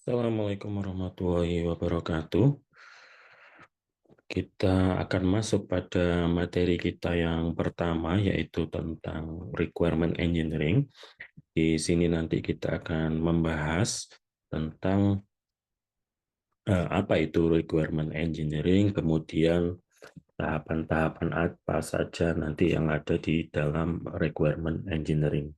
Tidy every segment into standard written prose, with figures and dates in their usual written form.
Assalamualaikum warahmatullahi wabarakatuh. Kita akan masuk pada materi kita yang pertama, yaitu tentang requirement engineering. Di sini nanti kita akan membahas tentang apa itu requirement engineering, kemudian tahapan-tahapan apa saja nanti yang ada di dalam requirement engineering.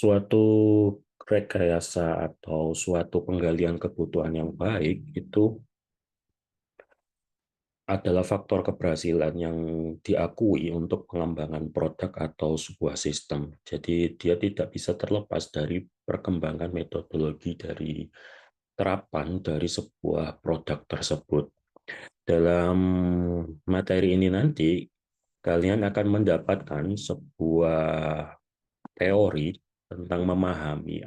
Suatu rekayasa atau suatu penggalian kebutuhan yang baik itu adalah faktor keberhasilan yang diakui untuk pengembangan produk atau sebuah sistem. Jadi dia tidak bisa terlepas dari perkembangan metodologi dari terapan dari sebuah produk tersebut. Dalam materi ini nanti kalian akan mendapatkan sebuah teori tentang memahami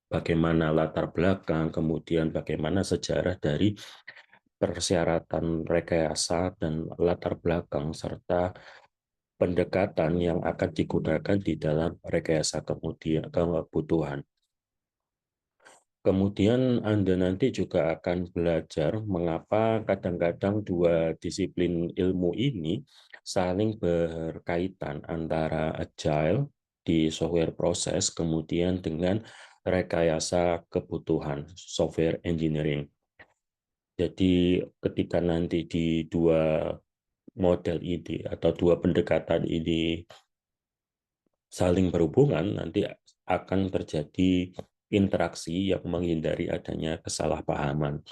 bagaimana latar belakang, kemudian bagaimana sejarah dari persyaratan rekayasa dan latar belakang serta pendekatan yang akan digunakan di dalam rekayasa kemudian kebutuhan. Kemudian Anda nanti juga akan belajar mengapa kadang-kadang dua disiplin ilmu ini saling berkaitan antara agile di software proses kemudian dengan rekayasa kebutuhan software engineering. Jadi ketika nanti di dua model ini atau dua pendekatan ini saling berhubungan, nanti akan terjadi interaksi yang menghindari adanya kesalahpahaman.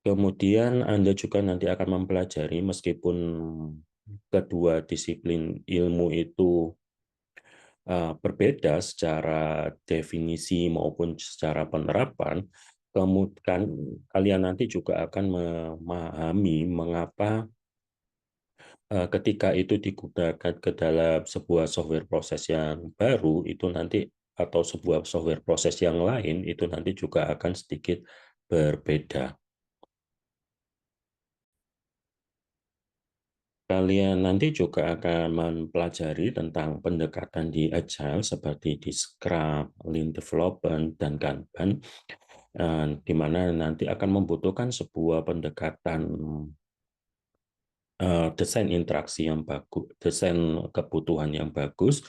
Kemudian Anda juga nanti akan mempelajari meskipun kedua disiplin ilmu itu berbeda secara definisi maupun secara penerapan, kemudian kalian nanti juga akan memahami mengapa ketika itu digunakan ke dalam sebuah software proses yang baru, itu nanti atau sebuah software proses yang lain, itu nanti juga akan sedikit berbeda. Kalian nanti juga akan mempelajari tentang pendekatan di Agile seperti di Scrum, Lean Development, dan Kanban, di mana nanti akan membutuhkan sebuah pendekatan desain interaksi yang bagus, desain kebutuhan yang bagus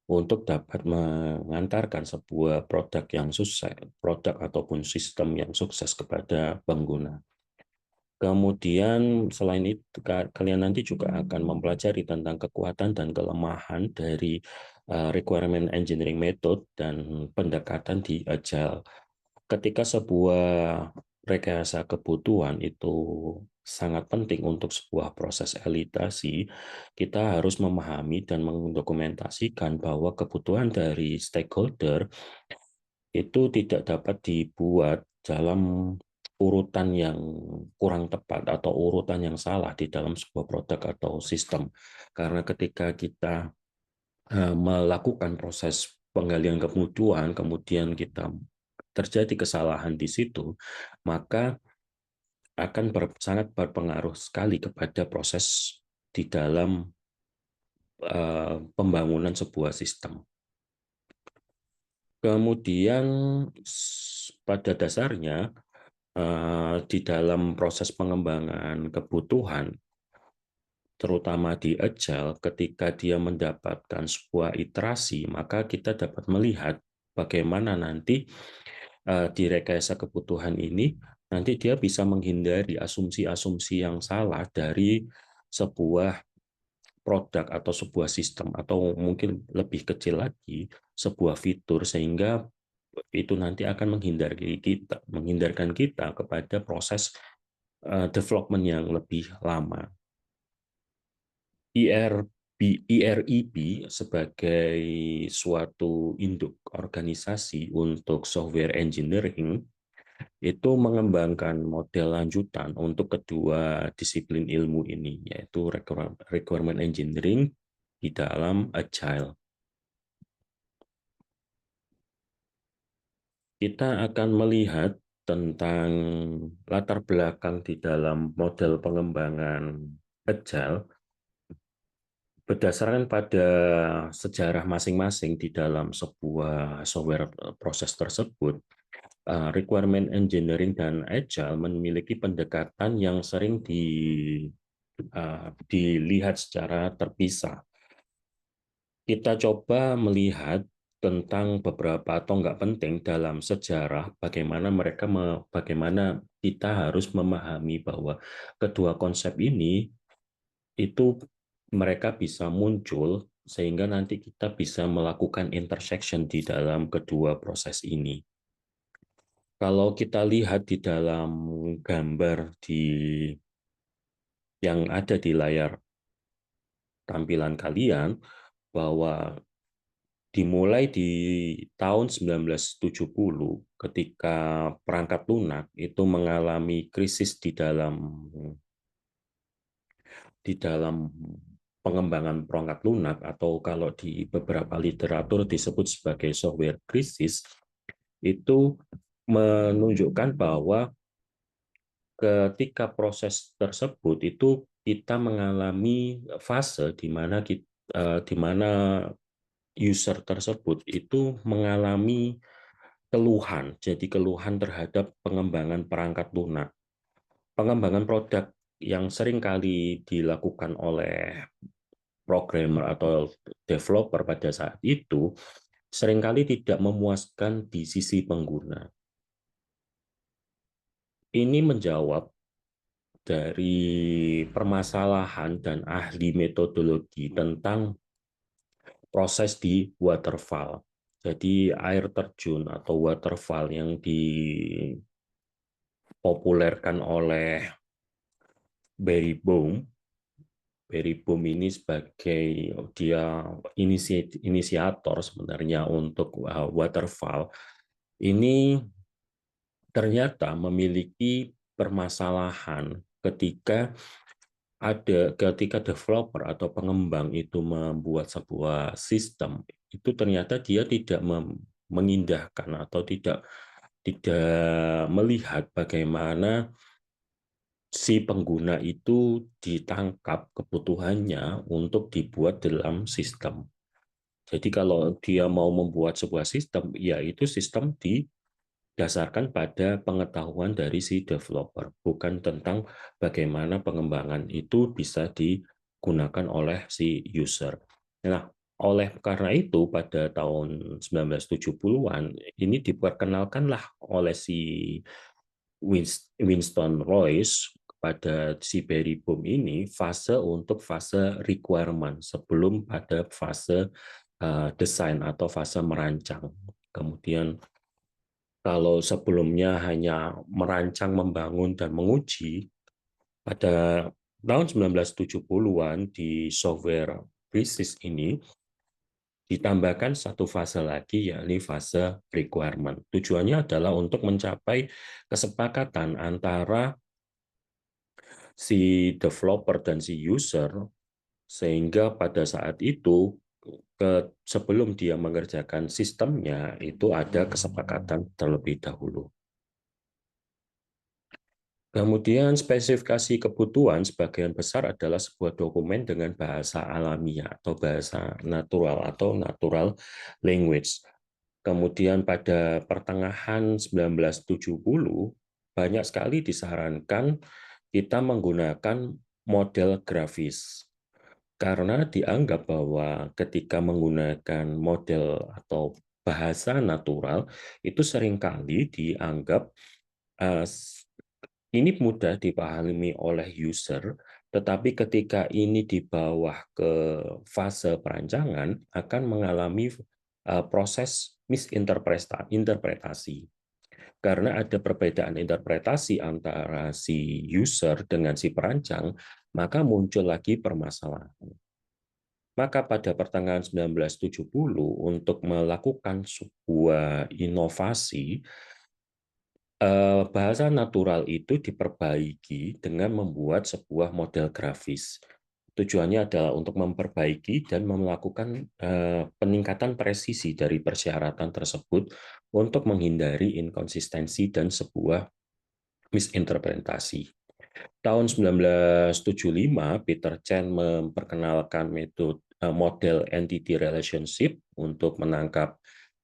untuk dapat mengantarkan sebuah produk yang sukses, produk ataupun sistem yang sukses kepada pengguna. Kemudian selain itu kalian nanti juga akan mempelajari tentang kekuatan dan kelemahan dari requirement engineering method dan pendekatan di Agile. Ketika sebuah rekayasa kebutuhan itu sangat penting untuk sebuah proses elitasi, kita harus memahami dan mendokumentasikan bahwa kebutuhan dari stakeholder itu tidak dapat dibuat dalam urutan yang kurang tepat atau urutan yang salah di dalam sebuah produk atau sistem. Karena ketika kita melakukan proses penggalian kebutuhan, kemudian kita terjadi kesalahan di situ, maka akan sangat berpengaruh sekali kepada proses di dalam pembangunan sebuah sistem. Kemudian pada dasarnya di dalam proses pengembangan kebutuhan, terutama di Agile, ketika dia mendapatkan sebuah iterasi, maka kita dapat melihat bagaimana nanti di rekayasa kebutuhan ini, nanti dia bisa menghindari asumsi-asumsi yang salah dari sebuah produk atau sebuah sistem, atau mungkin lebih kecil lagi, sebuah fitur, sehingga itu nanti akan menghindarkan kita kepada proses development yang lebih lama. IRIB sebagai suatu induk organisasi untuk software engineering itu mengembangkan model lanjutan untuk kedua disiplin ilmu ini, yaitu requirement engineering di dalam Agile. Kita akan melihat tentang latar belakang di dalam model pengembangan Agile Berdasarkan pada sejarah masing-masing di dalam sebuah software proses tersebut, requirement engineering dan agile memiliki pendekatan yang sering dilihat secara terpisah. Kita coba melihat tentang beberapa tonggak penting dalam sejarah, bagaimana kita harus memahami bahwa kedua konsep ini itu mereka bisa muncul sehingga nanti kita bisa melakukan intersection di dalam kedua proses ini. Kalau kita lihat di dalam gambar yang ada di layar tampilan kalian, bahwa dimulai di tahun 1970 ketika perangkat lunak itu mengalami krisis di dalam pengembangan perangkat lunak, atau kalau di beberapa literatur disebut sebagai software krisis, itu menunjukkan bahwa ketika proses tersebut itu kita mengalami fase di mana user tersebut itu mengalami keluhan. Jadi keluhan terhadap pengembangan perangkat lunak. Pengembangan produk yang sering kali dilakukan oleh programmer atau developer pada saat itu seringkali tidak memuaskan di sisi pengguna. Ini menjawab dari permasalahan dan ahli metodologi tentang proses di waterfall. Jadi air terjun atau waterfall yang dipopulerkan oleh Barry Bohm. Barry Bohm ini sebagai dia inisiator sebenarnya untuk waterfall. Ini ternyata memiliki permasalahan ketika developer atau pengembang itu membuat sebuah sistem, itu ternyata dia tidak mengindahkan atau tidak tidak melihat bagaimana si pengguna itu ditangkap kebutuhannya untuk dibuat dalam sistem. Jadi kalau dia mau membuat sebuah sistem, ya itu sistem didasarkan pada pengetahuan dari si developer, bukan tentang bagaimana pengembangan itu bisa digunakan oleh si user. Nah, oleh karena itu pada tahun 1970-an ini diperkenalkanlah oleh si Winston Royce pada si Barry Bohm ini fase requirement sebelum pada fase desain atau fase merancang. Kemudian kalau sebelumnya hanya merancang, membangun, dan menguji, pada tahun 1970-an di software krisis ini ditambahkan satu fase lagi, yakni fase requirement. Tujuannya adalah untuk mencapai kesepakatan antara si developer dan si user, sehingga pada saat itu sebelum dia mengerjakan sistemnya itu ada kesepakatan terlebih dahulu. Kemudian spesifikasi kebutuhan sebagian besar adalah sebuah dokumen dengan bahasa alamiah atau bahasa natural atau natural language. Kemudian pada pertengahan 1970 banyak sekali disarankan kita menggunakan model grafis, karena dianggap bahwa ketika menggunakan model atau bahasa natural itu seringkali dianggap uh, ini mudah dipahami oleh user, tetapi ketika ini di bawah ke fase perancangan akan mengalami proses misinterpretasi. Karena ada perbedaan interpretasi antara si user dengan si perancang, maka muncul lagi permasalahan. Maka pada pertengahan 1970 untuk melakukan sebuah inovasi, bahasa natural itu diperbaiki dengan membuat sebuah model grafis. Tujuannya adalah untuk memperbaiki dan melakukan peningkatan presisi dari persyaratan tersebut untuk menghindari inkonsistensi dan sebuah misinterpretasi. Tahun 1975, Peter Chen memperkenalkan model entity relationship untuk menangkap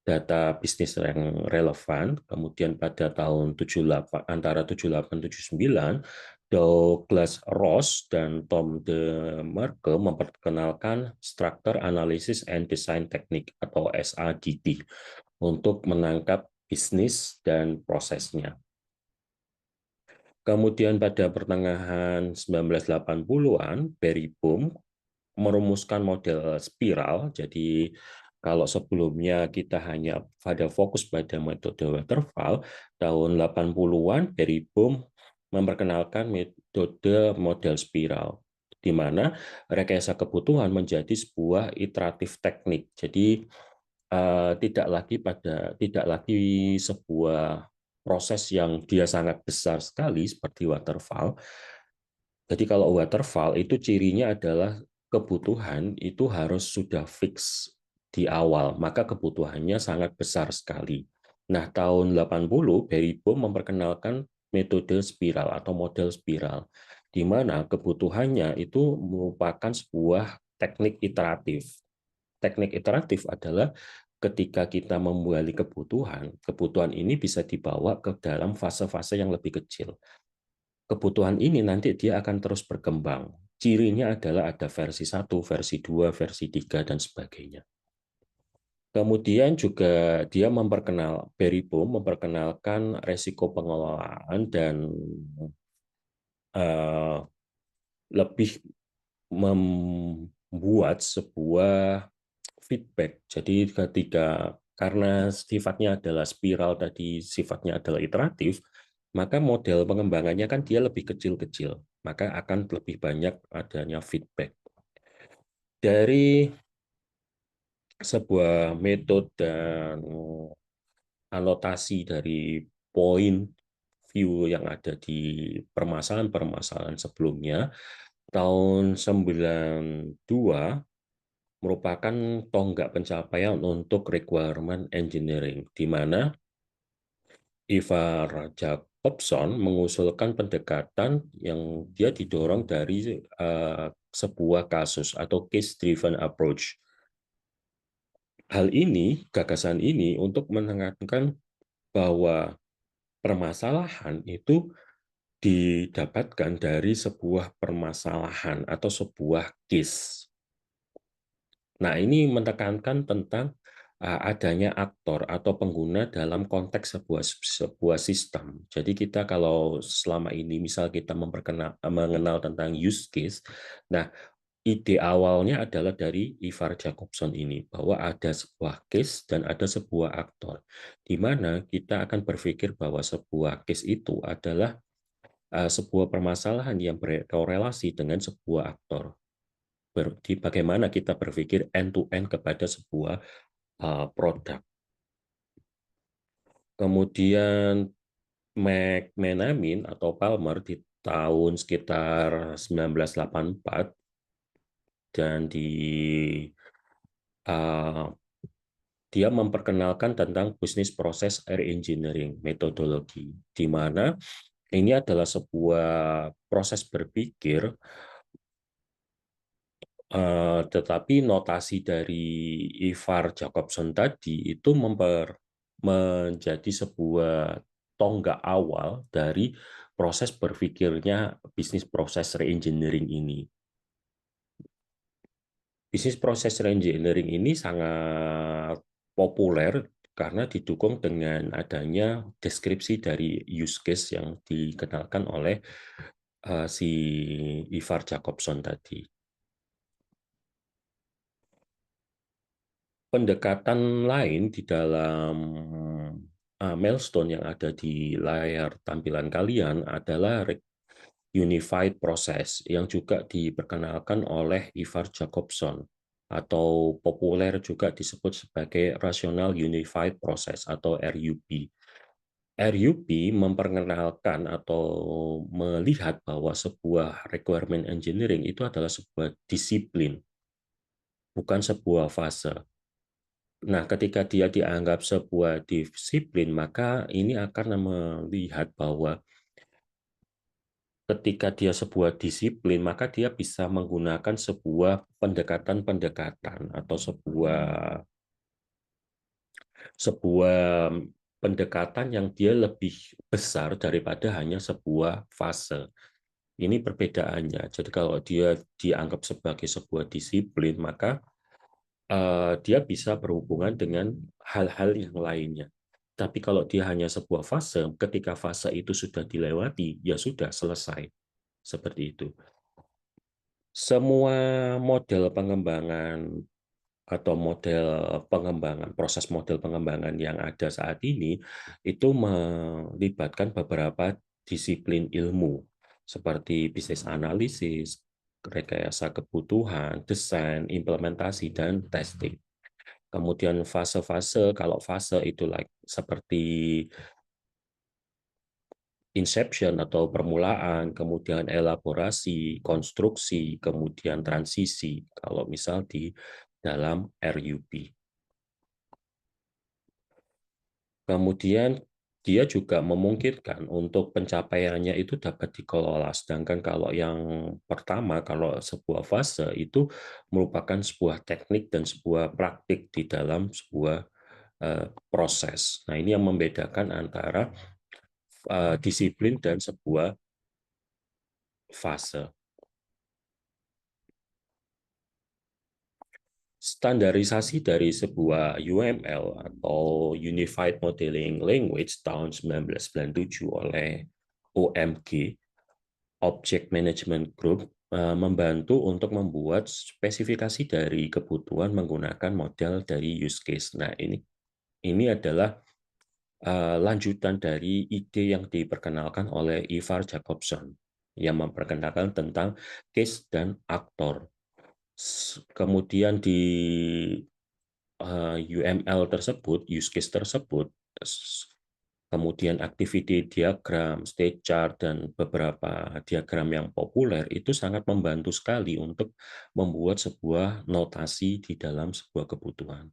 data bisnis yang relevan. Kemudian pada tahun 78, antara 78 79, Douglas Ross dan Tom de Marke memperkenalkan Structure Analysis and Design Technique atau SADT untuk menangkap bisnis dan prosesnya. Kemudian pada pertengahan 1980-an, Barry Bohm merumuskan model spiral. Jadi kalau sebelumnya kita hanya pada fokus pada metode waterfall, tahun 80-an Barry Bohm memperkenalkan metode model spiral, di mana rekayasa kebutuhan menjadi sebuah iteratif teknik. Jadi tidak lagi sebuah proses yang dia sangat besar sekali seperti waterfall. Jadi kalau waterfall itu cirinya adalah kebutuhan itu harus sudah fix di awal, maka kebutuhannya sangat besar sekali. Nah, tahun 80, Barry Bohm memperkenalkan metode spiral atau model spiral, di mana kebutuhannya itu merupakan sebuah teknik iteratif. Teknik iteratif adalah ketika kita membuali kebutuhan, kebutuhan ini bisa dibawa ke dalam fase-fase yang lebih kecil. Kebutuhan ini nanti dia akan terus berkembang. Cirinya adalah ada versi 1, versi 2, versi 3, dan sebagainya. Kemudian juga dia Barry Bohm memperkenalkan resiko pengelolaan dan uh, lebih membuat sebuah feedback. Jadi karena sifatnya adalah spiral tadi, sifatnya adalah iteratif, maka model pengembangannya kan dia lebih kecil-kecil, maka akan lebih banyak adanya feedback. Dari sebuah metode dan anotasi dari point view yang ada di permasalahan-permasalahan sebelumnya, tahun 92 merupakan tonggak pencapaian untuk requirement engineering, di mana Ivar Jacobson mengusulkan pendekatan yang dia didorong dari sebuah kasus atau case-driven approach. Gagasan ini untuk menekankan bahwa permasalahan itu didapatkan dari sebuah permasalahan atau sebuah case. Nah, ini menekankan tentang adanya aktor atau pengguna dalam konteks sebuah sistem. Jadi kita kalau selama ini misal kita mengenal tentang use case, nah ide awalnya adalah dari Ivar Jacobson ini, bahwa ada sebuah case dan ada sebuah aktor, di mana kita akan berpikir bahwa sebuah case itu adalah sebuah permasalahan yang berkorelasi dengan sebuah aktor. Bagaimana kita berpikir end-to-end kepada sebuah produk. Kemudian McMenamin atau Palmer di tahun sekitar 1984 dan uh, dia memperkenalkan tentang bisnis proses engineering metodologi, di mana ini adalah sebuah proses berpikir, tetapi notasi dari Ivar Jacobson tadi itu menjadi sebuah tonggak awal dari proses berpikirnya bisnis proses reengineering ini. Bisnis proses reengineering ini sangat populer karena didukung dengan adanya deskripsi dari use case yang dikenalkan oleh si Ivar Jacobson tadi. Pendekatan lain di dalam milestone yang ada di layar tampilan kalian adalah unified process yang juga diperkenalkan oleh Ivar Jacobson atau populer juga disebut sebagai Rational Unified Process atau RUP. RUP memperkenalkan atau melihat bahwa sebuah requirement engineering itu adalah sebuah disiplin, bukan sebuah fase. Nah, ketika dia dianggap sebuah disiplin, maka ini akan melihat bahwa ketika dia sebuah disiplin, maka dia bisa menggunakan sebuah pendekatan-pendekatan atau sebuah pendekatan yang dia lebih besar daripada hanya sebuah fase. Ini perbedaannya. Jadi kalau dia dianggap sebagai sebuah disiplin, maka dia bisa berhubungan dengan hal-hal yang lainnya. Tapi kalau dia hanya sebuah fase, ketika fase itu sudah dilewati, ya sudah selesai. Seperti itu. Semua model pengembangan atau proses model pengembangan yang ada saat ini itu melibatkan beberapa disiplin ilmu seperti bisnis analisis, rekayasa kebutuhan, desain, implementasi, dan testing. Kemudian fase-fase, kalau fase itu seperti inception atau permulaan, kemudian elaborasi, konstruksi, kemudian transisi, kalau misal di dalam RUP. Kemudian dia juga memungkinkan untuk pencapaiannya itu dapat dikelola. Sedangkan kalau yang pertama, kalau sebuah fase itu merupakan sebuah teknik dan sebuah praktik di dalam sebuah proses. Nah, ini yang membedakan antara disiplin dan sebuah fase. Standarisasi dari sebuah UML atau Unified Modeling Language tahun 1997 oleh OMG, Object Management Group, membantu untuk membuat spesifikasi dari kebutuhan menggunakan model dari use case. Nah, ini adalah lanjutan dari ide yang diperkenalkan oleh Ivar Jacobson yang memperkenalkan tentang case dan aktor. Kemudian di UML tersebut, use case tersebut, kemudian activity diagram, state chart, dan beberapa diagram yang populer itu sangat membantu sekali untuk membuat sebuah notasi di dalam sebuah kebutuhan.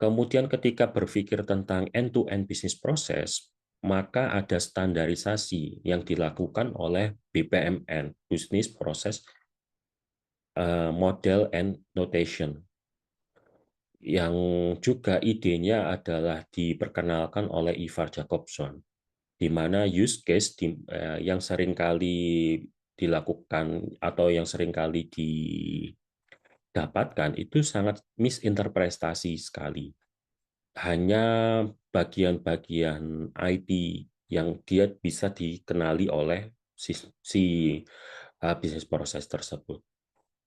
Kemudian ketika berpikir tentang end-to-end business process, maka ada standarisasi yang dilakukan oleh BPMN, Business Process Model and Notation, yang juga idenya adalah diperkenalkan oleh Ivar Jacobson, di mana use case yang seringkali dilakukan atau yang seringkali didapatkan itu sangat misinterpretasi sekali. Hanya bagian-bagian IT yang dia bisa dikenali oleh si bisnis proses tersebut.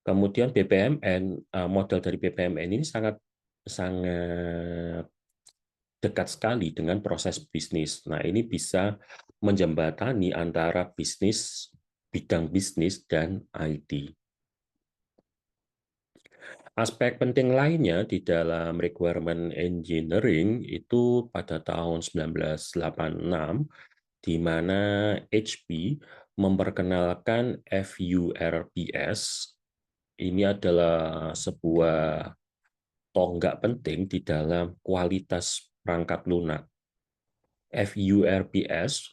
Kemudian BPMN, model dari BPMN ini sangat sangat dekat sekali dengan proses bisnis. Nah, ini bisa menjembatani antara bidang bisnis dan IT. Aspek penting lainnya di dalam requirement engineering itu pada tahun 1986, di mana HP memperkenalkan FURPS. Ini adalah sebuah tonggak penting di dalam kualitas perangkat lunak. FURPS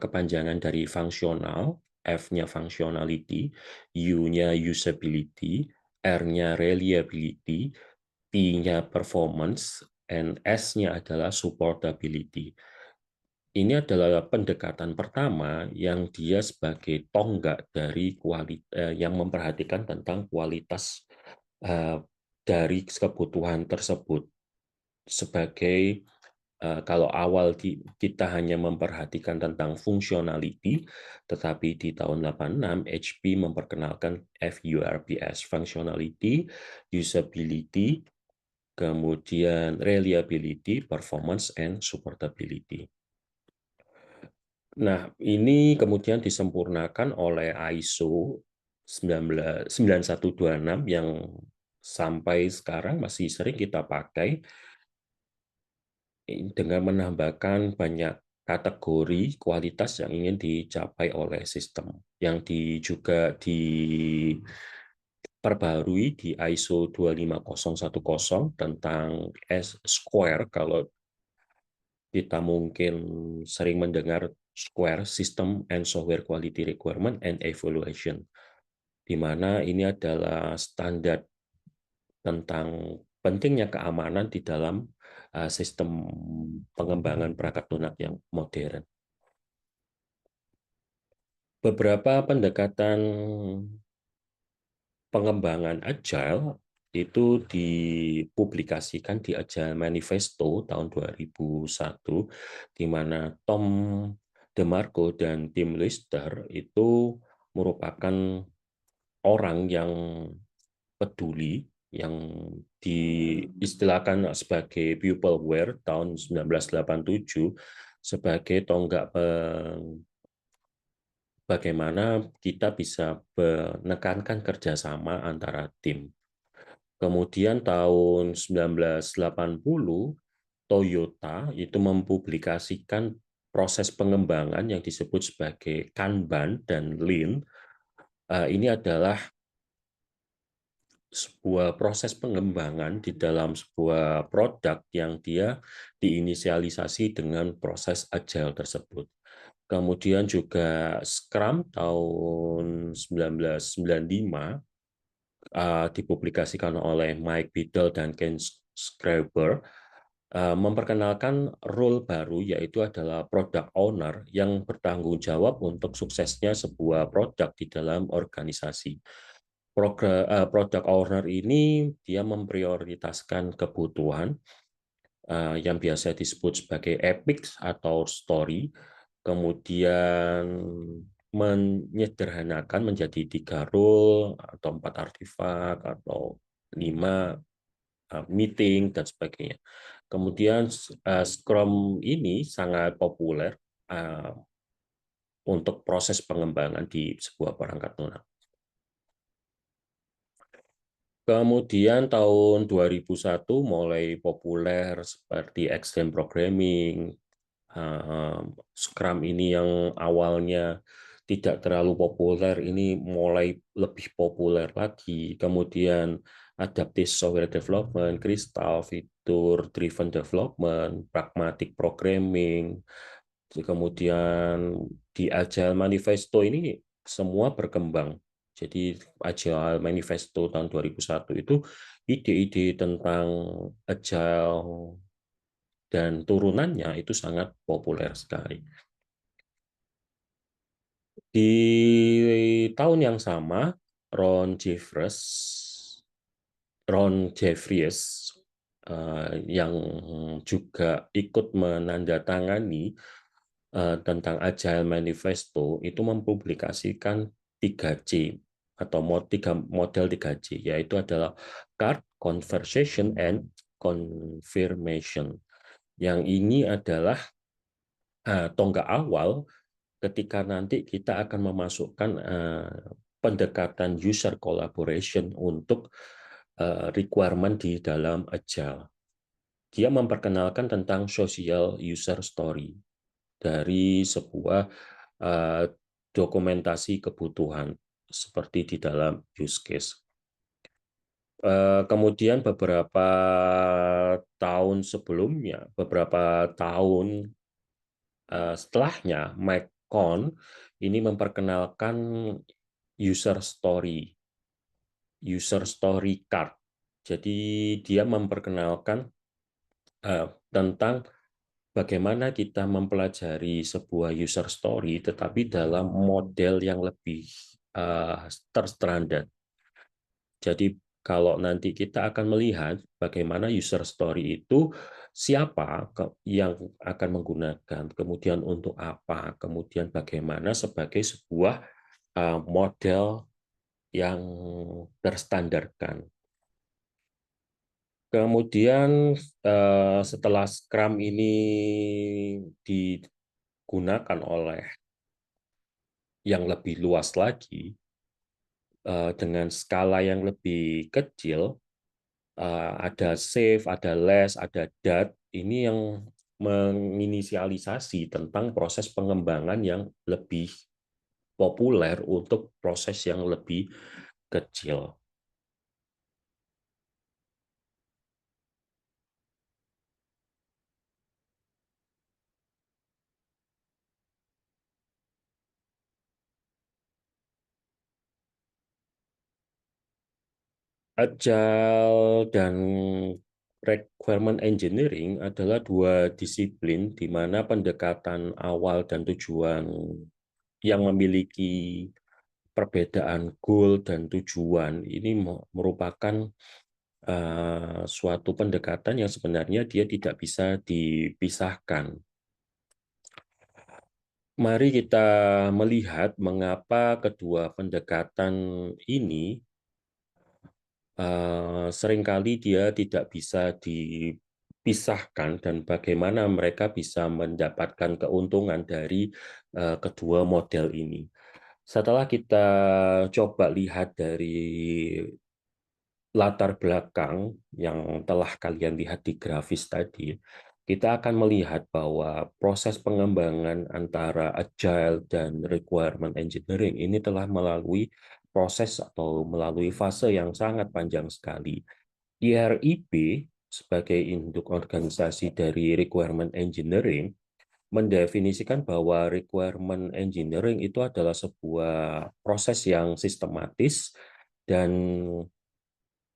kepanjangan dari fungsional, F-nya functionality, U-nya usability, R-nya reliability, P-nya performance, and S-nya adalah supportability. Ini adalah pendekatan pertama yang dia sebagai tonggak dari yang memperhatikan tentang kualitas dari kebutuhan tersebut. Sebagai kalau awal kita hanya memperhatikan tentang functionality, tetapi di tahun 86 HP memperkenalkan FURPS, functionality, usability, kemudian reliability, performance, and supportability. Nah, ini kemudian disempurnakan oleh ISO 9126 yang sampai sekarang masih sering kita pakai dengan menambahkan banyak kategori kualitas yang ingin dicapai oleh sistem, yang juga diperbarui di ISO 25010 tentang S-square. Kalau kita mungkin sering mendengar Square System and Software Quality Requirement and Evaluation, di mana ini adalah standar tentang pentingnya keamanan di dalam sistem pengembangan perangkat lunak yang modern. Beberapa pendekatan pengembangan Agile itu dipublikasikan di Agile Manifesto tahun 2001, di mana Tom DeMarco dan Tim Lister itu merupakan orang yang peduli, yang diistilahkan sebagai Pupilware tahun 1987 sebagai tonggak bagaimana kita bisa menekankan kerjasama antara tim. Kemudian tahun 1980, Toyota itu mempublikasikan proses pengembangan yang disebut sebagai Kanban dan Lean. Ini adalah sebuah proses pengembangan di dalam sebuah produk yang dia diinisialisasi dengan proses agile tersebut. Kemudian juga Scrum tahun 1995 dipublikasikan oleh Mike Biddle dan Ken Schreiber, memperkenalkan role baru, yaitu adalah product owner yang bertanggung jawab untuk suksesnya sebuah produk di dalam organisasi. Product owner ini dia memprioritaskan kebutuhan yang biasa disebut sebagai epics atau story, kemudian menyederhanakan menjadi 3 role atau 4 artefak atau 5 meeting dan sebagainya. Kemudian Scrum ini sangat populer untuk proses pengembangan di sebuah perangkat lunak. Kemudian tahun 2001 mulai populer seperti Extreme Programming, Scrum ini yang awalnya tidak terlalu populer, ini mulai lebih populer lagi. Kemudian Adaptive Software Development, Crystal, Feature Driven Development, Pragmatic Programming, kemudian di Agile Manifesto ini semua berkembang. Jadi Agile Manifesto tahun 2001 itu ide-ide tentang Agile dan turunannya itu sangat populer sekali. Di tahun yang sama, Ron Jeffries yang juga ikut menandatangani tentang Agile Manifesto itu mempublikasikan 3C atau model 3C, yaitu adalah Card, Conversation, and Confirmation. Yang ini adalah tonggak awal ketika nanti kita akan memasukkan pendekatan user collaboration untuk requirement di dalam Agile. Dia memperkenalkan tentang social user story dari sebuah dokumentasi kebutuhan seperti di dalam use case. Kemudian beberapa tahun setelahnya, Mike Cohn ini memperkenalkan user story card. Jadi dia memperkenalkan tentang bagaimana kita mempelajari sebuah user story, tetapi dalam model yang lebih terstandar. Jadi kalau nanti kita akan melihat bagaimana user story itu, siapa yang akan menggunakan, kemudian untuk apa, kemudian bagaimana sebagai sebuah model yang terstandarkan. Kemudian setelah Scrum ini digunakan oleh yang lebih luas lagi, dengan skala yang lebih kecil, ada SAFe, ada LeSS, ada DAT, ini yang menginisialisasi tentang proses pengembangan yang lebih populer untuk proses yang lebih kecil. Agile dan requirement engineering adalah dua disiplin di mana pendekatan awal dan tujuan yang memiliki perbedaan goal dan tujuan ini merupakan suatu pendekatan yang sebenarnya dia tidak bisa dipisahkan. Mari kita melihat mengapa kedua pendekatan ini seringkali dia tidak bisa dipisahkan dan bagaimana mereka bisa mendapatkan keuntungan dari kedua model ini. Setelah kita coba lihat dari latar belakang yang telah kalian lihat di grafis tadi, kita akan melihat bahwa proses pengembangan antara agile dan requirement engineering ini telah melalui proses atau melalui fase yang sangat panjang sekali. IRIB sebagai induk organisasi dari requirement engineering mendefinisikan bahwa requirement engineering itu adalah sebuah proses yang sistematis dan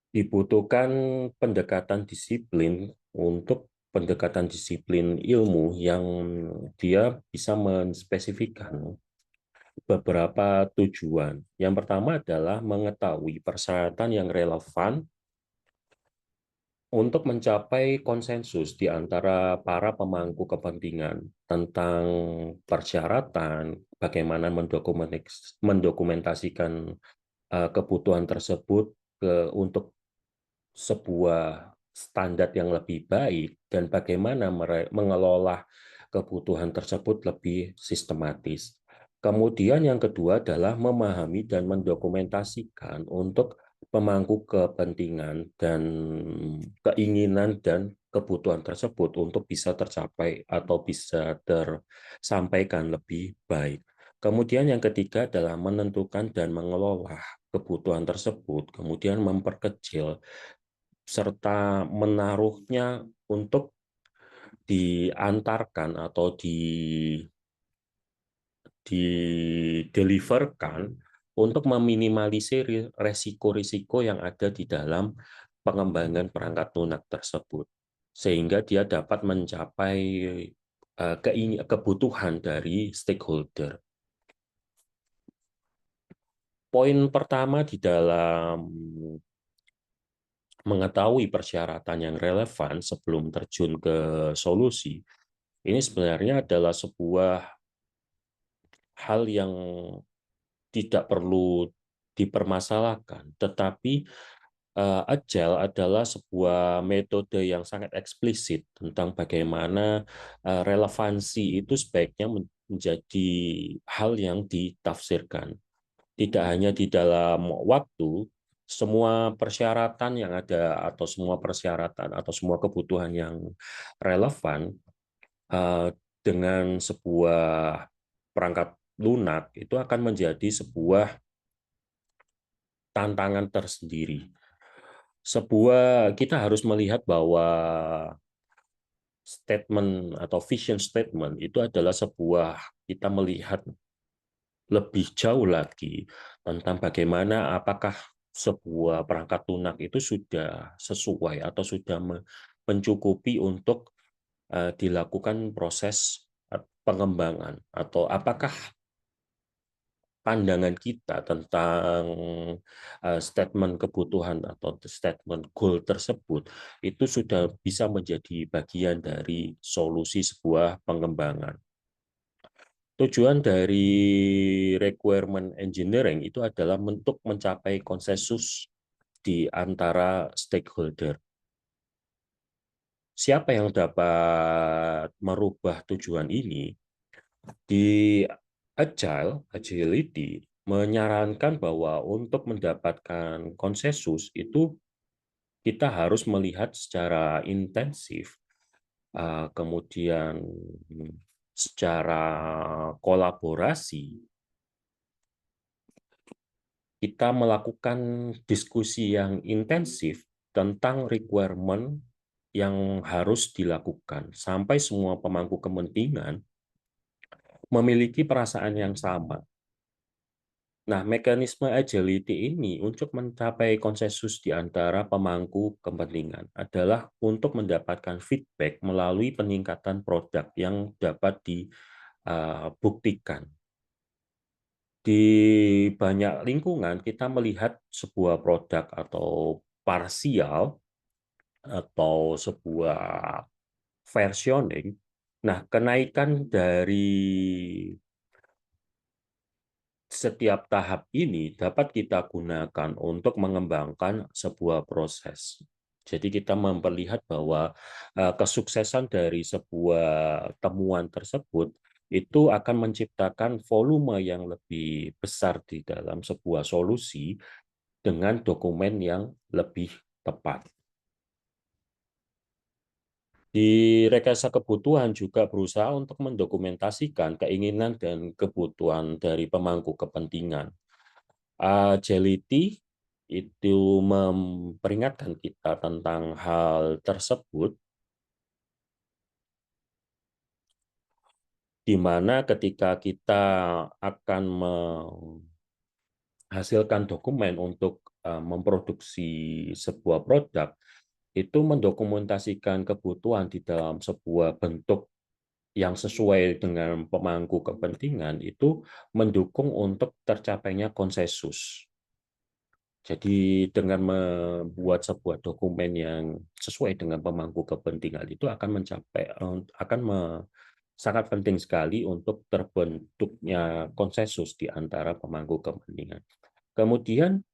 dibutuhkan pendekatan disiplin untuk pendekatan disiplin ilmu yang dia bisa menspesifikkan beberapa tujuan. Yang pertama adalah mengetahui persyaratan yang relevan untuk mencapai konsensus di antara para pemangku kepentingan tentang persyaratan, bagaimana mendokumentasikan kebutuhan tersebut untuk sebuah standar yang lebih baik dan bagaimana mengelola kebutuhan tersebut lebih sistematis. Kemudian yang kedua adalah memahami dan mendokumentasikan untuk pemangku kepentingan dan keinginan dan kebutuhan tersebut untuk bisa tercapai atau bisa tersampaikan lebih baik. Kemudian yang ketiga adalah menentukan dan mengelola kebutuhan tersebut, kemudian memperkecil serta menaruhnya untuk diantarkan atau dideliverkan untuk meminimalisir resiko-risiko yang ada di dalam pengembangan perangkat lunak tersebut, sehingga dia dapat mencapai kebutuhan dari stakeholder. Poin pertama di dalam mengetahui persyaratan yang relevan sebelum terjun ke solusi, ini sebenarnya adalah sebuah hal yang tidak perlu dipermasalahkan, tetapi Agile adalah sebuah metode yang sangat eksplisit tentang bagaimana relevansi itu sebaiknya menjadi hal yang ditafsirkan. Tidak hanya di dalam waktu, semua persyaratan yang ada atau semua persyaratan atau semua kebutuhan yang relevan dengan sebuah perangkat lunak itu akan menjadi sebuah tantangan tersendiri. Kita harus melihat bahwa statement atau vision statement itu adalah sebuah kita melihat lebih jauh lagi tentang bagaimana apakah sebuah perangkat lunak itu sudah sesuai atau sudah mencukupi untuk dilakukan proses pengembangan atau apakah pandangan kita tentang statement kebutuhan atau statement goal tersebut itu sudah bisa menjadi bagian dari solusi sebuah pengembangan. Tujuan dari requirement engineering itu adalah untuk mencapai konsensus di antara stakeholder. Siapa yang dapat merubah tujuan ini? Di agility menyarankan bahwa untuk mendapatkan konsensus itu kita harus melihat secara intensif, kemudian secara kolaborasi, kita melakukan diskusi yang intensif tentang requirement yang harus dilakukan sampai semua pemangku kepentingan memiliki perasaan yang sama. Nah, mekanisme agility ini untuk mencapai konsensus di antara pemangku kepentingan adalah untuk mendapatkan feedback melalui peningkatan produk yang dapat dibuktikan. Di banyak lingkungan, kita melihat sebuah produk atau parsial atau sebuah versioning. Nah, kenaikan dari setiap tahap ini dapat kita gunakan untuk mengembangkan sebuah proses. Jadi kita memperlihat bahwa kesuksesan dari sebuah temuan tersebut itu akan menciptakan volume yang lebih besar di dalam sebuah solusi dengan dokumen yang lebih tepat. Di rekayasa kebutuhan juga berusaha untuk mendokumentasikan keinginan dan kebutuhan dari pemangku kepentingan. Agility itu memperingatkan kita tentang hal tersebut, di mana ketika kita akan menghasilkan dokumen untuk memproduksi sebuah produk, itu mendokumentasikan kebutuhan di dalam sebuah bentuk yang sesuai dengan pemangku kepentingan itu mendukung untuk tercapainya konsensus. Jadi dengan membuat sebuah dokumen yang sesuai dengan pemangku kepentingan itu akan sangat penting sekali untuk terbentuknya konsensus di antara pemangku kepentingan. Kemudian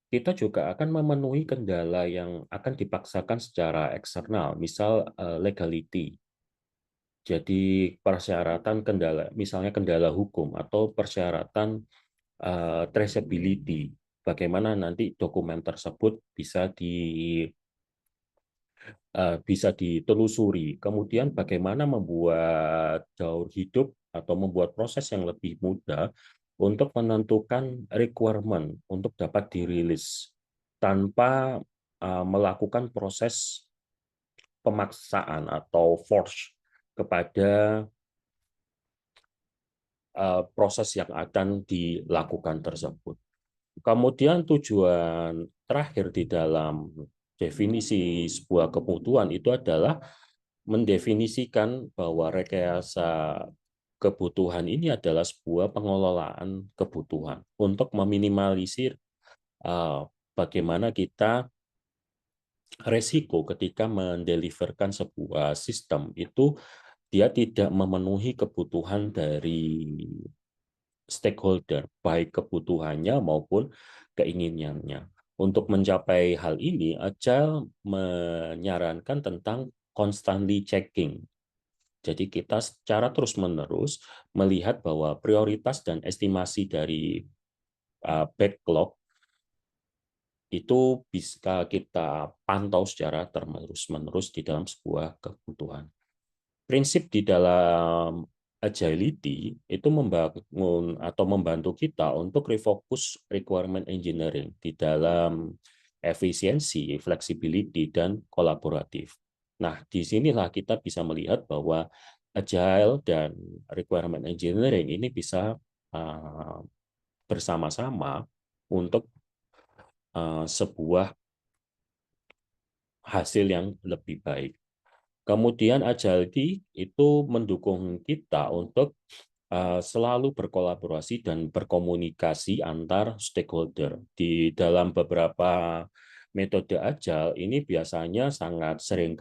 kita juga akan memenuhi kendala yang akan dipaksakan secara eksternal, misal legality. Jadi persyaratan kendala, misalnya kendala hukum atau persyaratan traceability, bagaimana nanti dokumen tersebut bisa ditelusuri. Kemudian bagaimana membuat daur hidup atau membuat proses yang lebih mudah untuk menentukan requirement untuk dapat dirilis tanpa melakukan proses pemaksaan atau force kepada proses yang akan dilakukan tersebut. Kemudian tujuan terakhir di dalam definisi sebuah kebutuhan itu adalah mendefinisikan bahwa rekayasa kebutuhan ini adalah sebuah pengelolaan kebutuhan untuk meminimalisir bagaimana kita resiko ketika mendeliverkan sebuah sistem itu dia tidak memenuhi kebutuhan dari stakeholder, baik kebutuhannya maupun keinginannya. Untuk mencapai hal ini, Agile menyarankan tentang constantly checking. Jadi kita secara terus-menerus melihat bahwa prioritas dan estimasi dari backlog itu bisa kita pantau secara terus-menerus di dalam sebuah kebutuhan. Prinsip di dalam agility itu membangun atau membantu kita untuk refocus requirement engineering di dalam efisiensi, flexibility, dan kolaboratif. Nah, disinilah kita bisa melihat bahwa agile dan requirement engineering ini bisa bersama-sama untuk sebuah hasil yang lebih baik. Kemudian agility itu mendukung kita untuk selalu berkolaborasi dan berkomunikasi antar stakeholder. Di dalam beberapa metode agile ini biasanya sangat sering,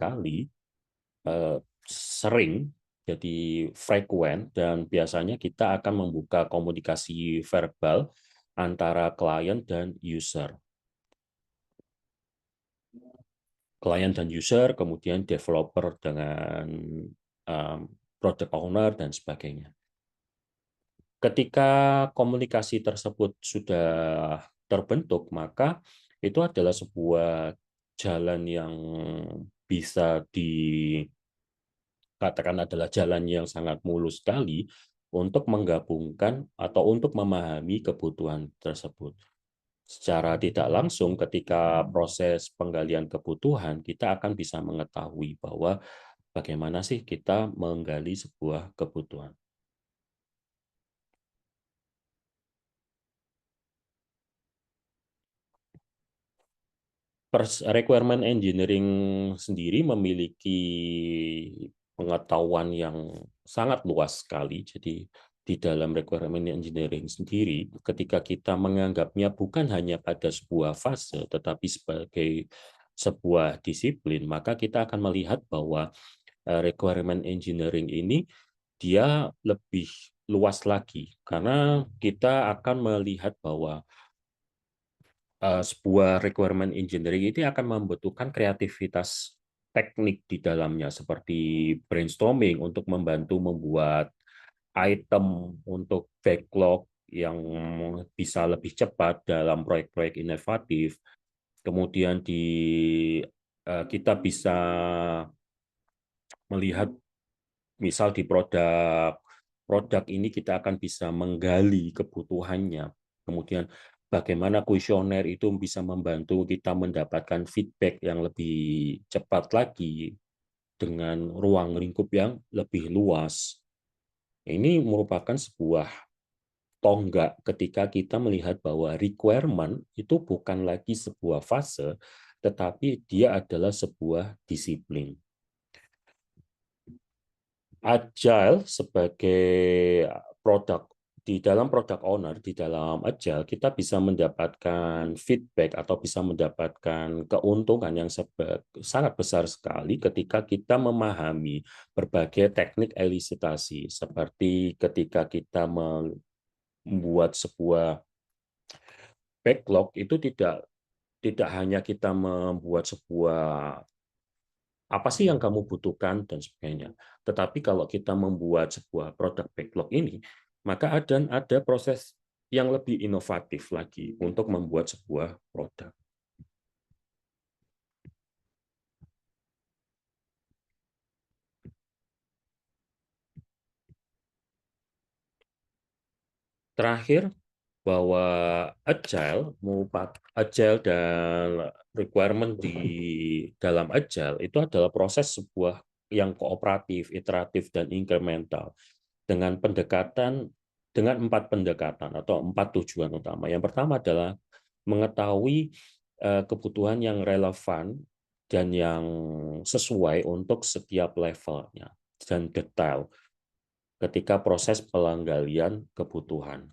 jadi frekuen, dan biasanya kita akan membuka komunikasi verbal antara klien dan user. Klien dan user, kemudian developer dengan um, product owner, dan sebagainya. Ketika komunikasi tersebut sudah terbentuk, maka itu adalah sebuah jalan yang bisa dikatakan adalah jalan yang sangat mulus sekali untuk menggabungkan atau untuk memahami kebutuhan tersebut. Secara tidak langsung, ketika proses penggalian kebutuhan, kita akan bisa mengetahui bahwa bagaimana sih kita menggali sebuah kebutuhan. Requirement engineering sendiri memiliki pengetahuan yang sangat luas sekali. Jadi di dalam requirement engineering sendiri, ketika kita menganggapnya bukan hanya pada sebuah fase, tetapi sebagai sebuah disiplin, maka kita akan melihat bahwa requirement engineering ini dia lebih luas lagi, karena kita akan melihat bahwa sebuah requirement engineering ini akan membutuhkan kreativitas teknik di dalamnya, seperti brainstorming untuk membantu membuat item untuk backlog yang bisa lebih cepat dalam proyek-proyek inovatif. Kemudian kita bisa melihat, misal di produk ini kita akan bisa menggali kebutuhannya. Kemudian bagaimana kuesioner itu bisa membantu kita mendapatkan feedback yang lebih cepat lagi dengan ruang lingkup yang lebih luas. Ini merupakan sebuah tonggak ketika kita melihat bahwa requirement itu bukan lagi sebuah fase, tetapi dia adalah sebuah disiplin. Agile sebagai produk, di dalam product owner, di dalam Agile, kita bisa mendapatkan feedback atau bisa mendapatkan keuntungan yang sangat besar sekali ketika kita memahami berbagai teknik elisitasi, seperti ketika kita membuat sebuah backlog, itu tidak hanya kita membuat sebuah apa sih yang kamu butuhkan dan sebagainya. Tetapi kalau kita membuat sebuah produk backlog ini, maka ada proses yang lebih inovatif lagi untuk membuat sebuah produk. Terakhir, bahwa agile dan requirement di dalam agile itu adalah proses sebuah yang kooperatif, iteratif, dan incremental dengan dengan 4 pendekatan atau 4 tujuan utama. Yang pertama adalah mengetahui kebutuhan yang relevan dan yang sesuai untuk setiap levelnya dan detail ketika proses penggalian kebutuhan.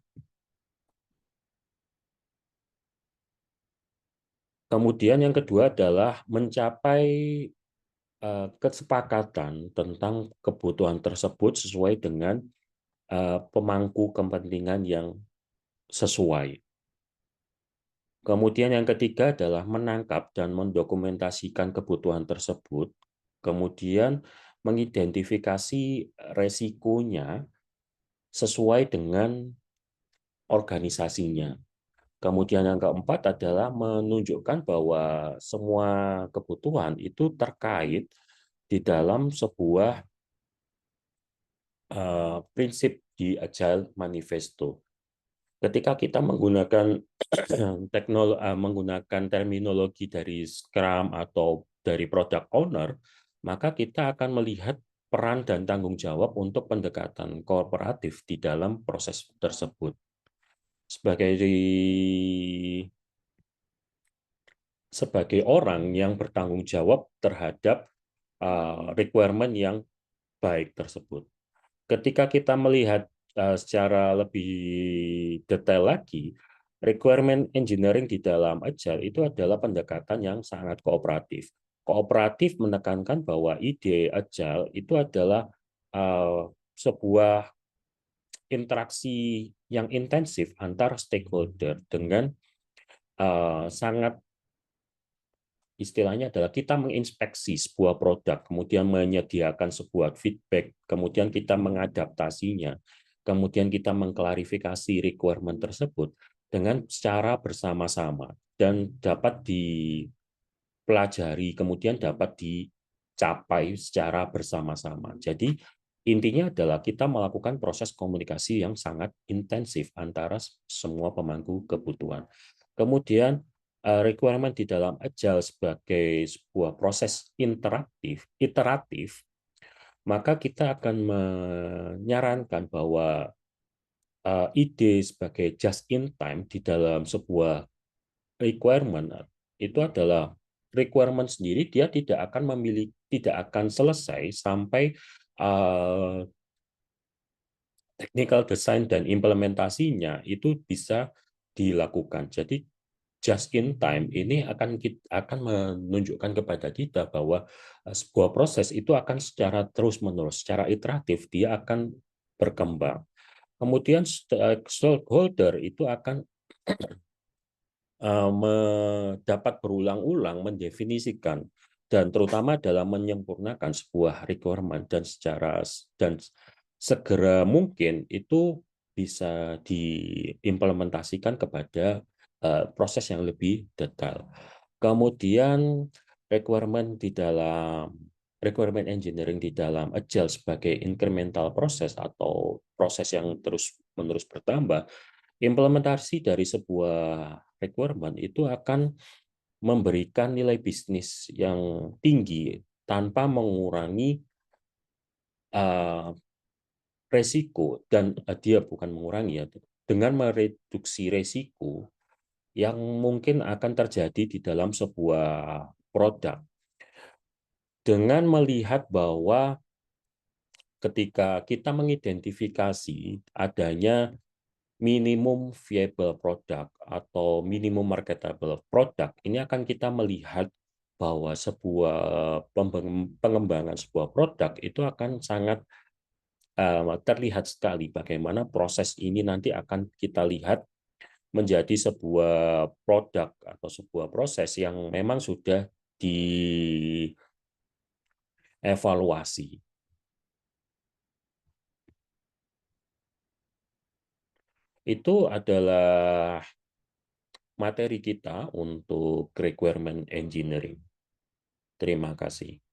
Kemudian yang kedua adalah mencapai kesepakatan tentang kebutuhan tersebut sesuai dengan pemangku kepentingan yang sesuai. Kemudian yang ketiga adalah menangkap dan mendokumentasikan kebutuhan tersebut, kemudian mengidentifikasi resikonya sesuai dengan organisasinya. Kemudian yang keempat adalah menunjukkan bahwa semua kebutuhan itu terkait di dalam sebuah prinsip di Agile Manifesto. Ketika kita menggunakan menggunakan terminologi dari Scrum atau dari Product Owner, maka kita akan melihat peran dan tanggung jawab untuk pendekatan kooperatif di dalam proses tersebut. Sebagai orang yang bertanggung jawab terhadap requirement yang baik tersebut. Ketika kita melihat secara lebih detail lagi, requirement engineering di dalam Agile itu adalah pendekatan yang sangat kooperatif. Kooperatif menekankan bahwa ide Agile itu adalah sebuah interaksi yang intensif antar stakeholder dengan sangat, istilahnya adalah kita menginspeksi sebuah produk, kemudian menyediakan sebuah feedback, kemudian kita mengadaptasinya, kemudian kita mengklarifikasi requirement tersebut dengan secara bersama-sama dan dapat dipelajari, kemudian dapat dicapai secara bersama-sama. Jadi intinya adalah kita melakukan proses komunikasi yang sangat intensif antara semua pemangku kebutuhan. Kemudian requirement di dalam Agile sebagai sebuah proses iteratif, maka kita akan menyarankan bahwa ide sebagai just in time di dalam sebuah requirement itu adalah requirement sendiri dia tidak akan selesai sampai uh, technical design dan implementasinya itu bisa dilakukan. Jadi just in time ini akan menunjukkan kepada kita bahwa sebuah proses itu akan secara terus-menerus, secara iteratif dia akan berkembang. Kemudian stakeholder itu akan dapat berulang-ulang mendefinisikan dan terutama dalam menyempurnakan sebuah requirement dan segera mungkin itu bisa diimplementasikan kepada proses yang lebih detail. Kemudian requirement engineering di dalam Agile sebagai incremental proses atau proses yang terus-menerus bertambah. Implementasi dari sebuah requirement itu akan memberikan nilai bisnis yang tinggi tanpa mengurangi uh, resiko dan dia bukan mengurangi ya, dengan mereduksi resiko yang mungkin akan terjadi di dalam sebuah produk dengan melihat bahwa ketika kita mengidentifikasi adanya minimum viable product atau minimum marketable product, ini akan kita melihat bahwa sebuah pengembangan sebuah produk itu akan sangat terlihat sekali bagaimana proses ini nanti akan kita lihat menjadi sebuah produk atau sebuah proses yang memang sudah dievaluasi. Itu adalah materi kita untuk requirement engineering. Terima kasih.